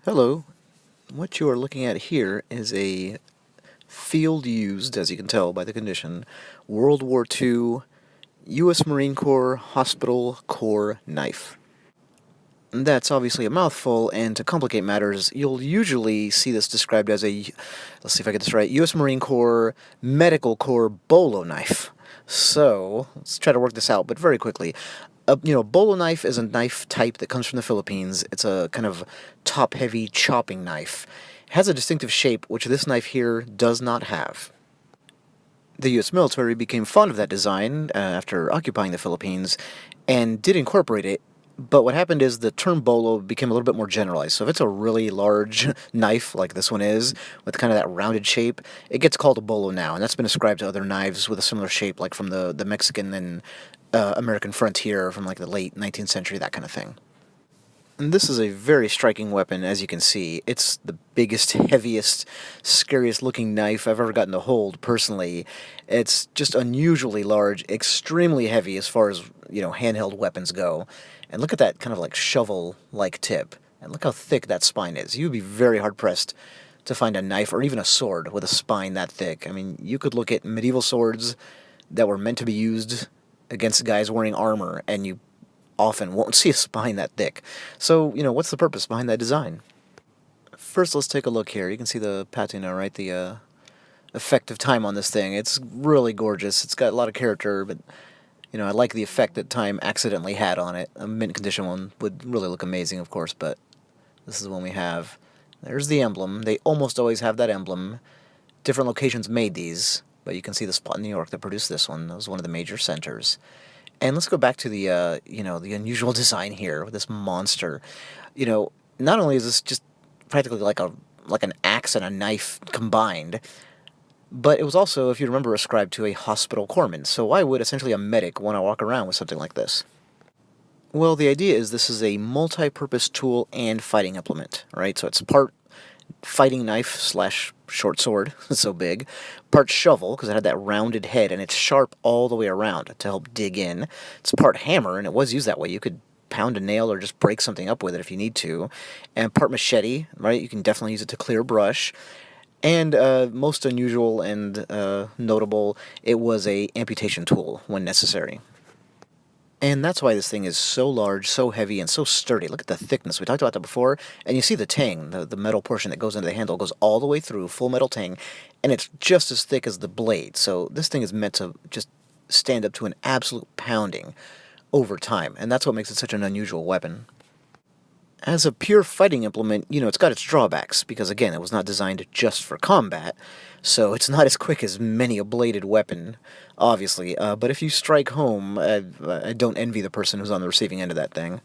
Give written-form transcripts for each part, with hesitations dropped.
Hello. What you are looking at here is a field-used, as you can tell by the condition, World War II U.S. Marine Corps Hospital Corps knife. And that's obviously a mouthful, and to complicate matters, you'll usually see this described as a, let's see if I get this right, U.S. Marine Corps Medical Corps Bolo knife. So, let's try to work this out, but very quickly. Bolo knife is a knife type that comes from the Philippines. It's a kind of top-heavy chopping knife. It has a distinctive shape, which this knife here does not have. The U.S. military became fond of that design after occupying the Philippines and did incorporate it, but what happened is the term bolo became a little bit more generalized. So if it's a really large knife, like this one is, with kind of that rounded shape, it gets called a bolo now, and that's been ascribed to other knives with a similar shape, like from the Mexican and American frontier from like the late 19th century, that kind of thing. And this is a very striking weapon, as you can see. It's the biggest, heaviest, scariest looking knife I've ever gotten to hold, personally. It's just unusually large, extremely heavy as far as, handheld weapons go. And look at that kind of like shovel-like tip. And look how thick that spine is. You'd be very hard-pressed to find a knife or even a sword with a spine that thick. I mean, you could look at medieval swords that were meant to be used against guys wearing armor, and you often won't see a spine that thick. So, what's the purpose behind that design? First, let's take a look here. You can see the patina, right? The effective time on this thing. It's really gorgeous. It's got a lot of character, but, I like the effect that time accidentally had on it. A mint condition one would really look amazing, of course, but this is the one we have. There's the emblem. They almost always have that emblem. Different locations made these, but you can see the spot in New York that produced this one. That was one of the major centers. And let's go back to the the unusual design here with this monster. Not only is this just practically like an axe and a knife combined, but it was also, if you remember, ascribed to a hospital corpsman. So why would essentially a medic want to walk around with something like this? Well, the idea is this is a multi-purpose tool and fighting implement, right? So it's part fighting knife slash short sword, it's so big, part shovel, because it had that rounded head, and it's sharp all the way around to help dig in. It's part hammer, and it was used that way. You could pound a nail or just break something up with it if you need to. And part machete, right? You can definitely use it to clear brush. And most unusual and notable, it was a amputation tool when necessary. And that's why this thing is so large, so heavy, and so sturdy. Look at the thickness. We talked about that before. And you see the tang, the metal portion that goes into the handle, goes all the way through, full metal tang, and it's just as thick as the blade. So this thing is meant to just stand up to an absolute pounding over time. And that's what makes it such an unusual weapon. As a pure fighting implement, it's got its drawbacks, because again, it was not designed just for combat, so it's not as quick as many a bladed weapon, obviously, but if you strike home, I don't envy the person who's on the receiving end of that thing.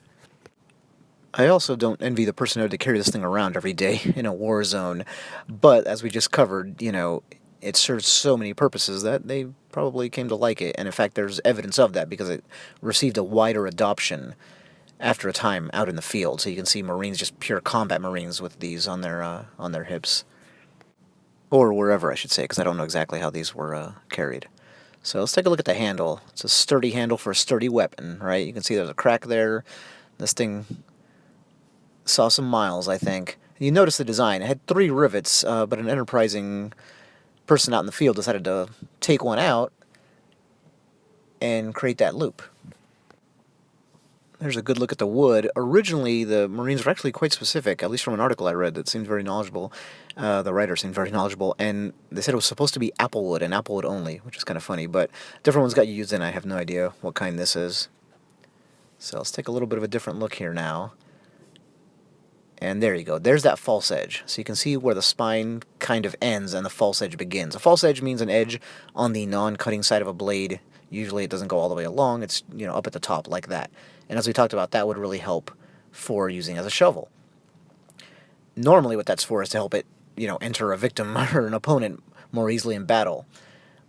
I also don't envy the person who had to carry this thing around every day in a war zone, but as we just covered, it serves so many purposes that they probably came to like it, and in fact there's evidence of that because it received a wider adoption after a time out in the field. So you can see Marines, just pure combat Marines, with these on their hips, or wherever I should say, because I don't know exactly how these were carried. So let's take a look at the handle. It's a sturdy handle for a sturdy weapon, right? You can see there's a crack there. This thing saw some miles, I think. You notice the design. It had 3 rivets, but an enterprising person out in the field decided to take one out and create that loop. There's a good look at the wood. Originally, the Marines were actually quite specific, at least from an article I read that seemed very knowledgeable. The writer seemed very knowledgeable, and they said it was supposed to be applewood, and applewood only, which is kind of funny, but different ones got used, and I have no idea what kind this is. So let's take a little bit of a different look here now. And there you go. There's that false edge. So you can see where the spine kind of ends and the false edge begins. A false edge means an edge on the non-cutting side of a blade. Usually it doesn't go all the way along. It's, up at the top like that. And as we talked about, that would really help for using as a shovel. Normally what that's for is to help it, enter a victim or an opponent more easily in battle.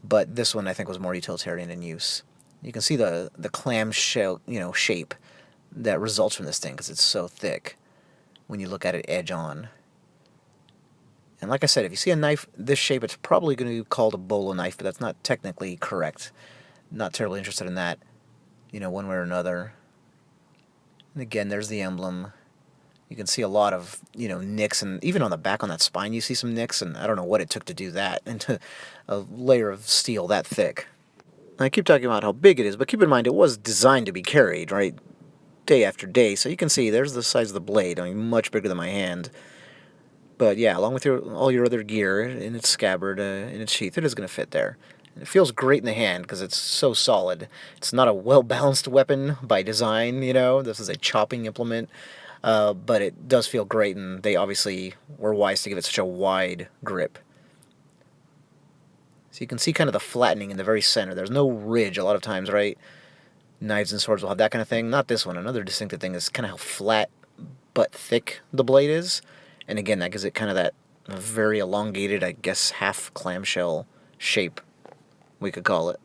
But this one I think was more utilitarian in use. You can see the clamshell, shape that results from this thing because it's so thick when you look at it edge on. And like I said, if you see a knife this shape, it's probably going to be called a bolo knife, but that's not technically correct. Not terribly interested in that, one way or another. And again, there's the emblem. You can see a lot of, nicks, and even on the back on that spine you see some nicks, and I don't know what it took to do that, into a layer of steel that thick. I keep talking about how big it is, but keep in mind it was designed to be carried, right, day after day, so you can see there's the size of the blade, much bigger than my hand. But yeah, along with all your other gear in its scabbard, in its sheath, it is going to fit there. And it feels great in the hand because it's so solid. It's not a well-balanced weapon by design, This is a chopping implement, but it does feel great, and they obviously were wise to give it such a wide grip. So you can see kind of the flattening in the very center. There's no ridge a lot of times, right? Knives and swords will have that kind of thing. Not this one. Another distinctive thing is kind of how flat but thick the blade is. And again, that gives it kind of that very elongated, I guess, half clamshell shape, we could call it.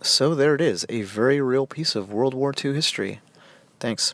So there it is, a very real piece of World War II history. Thanks.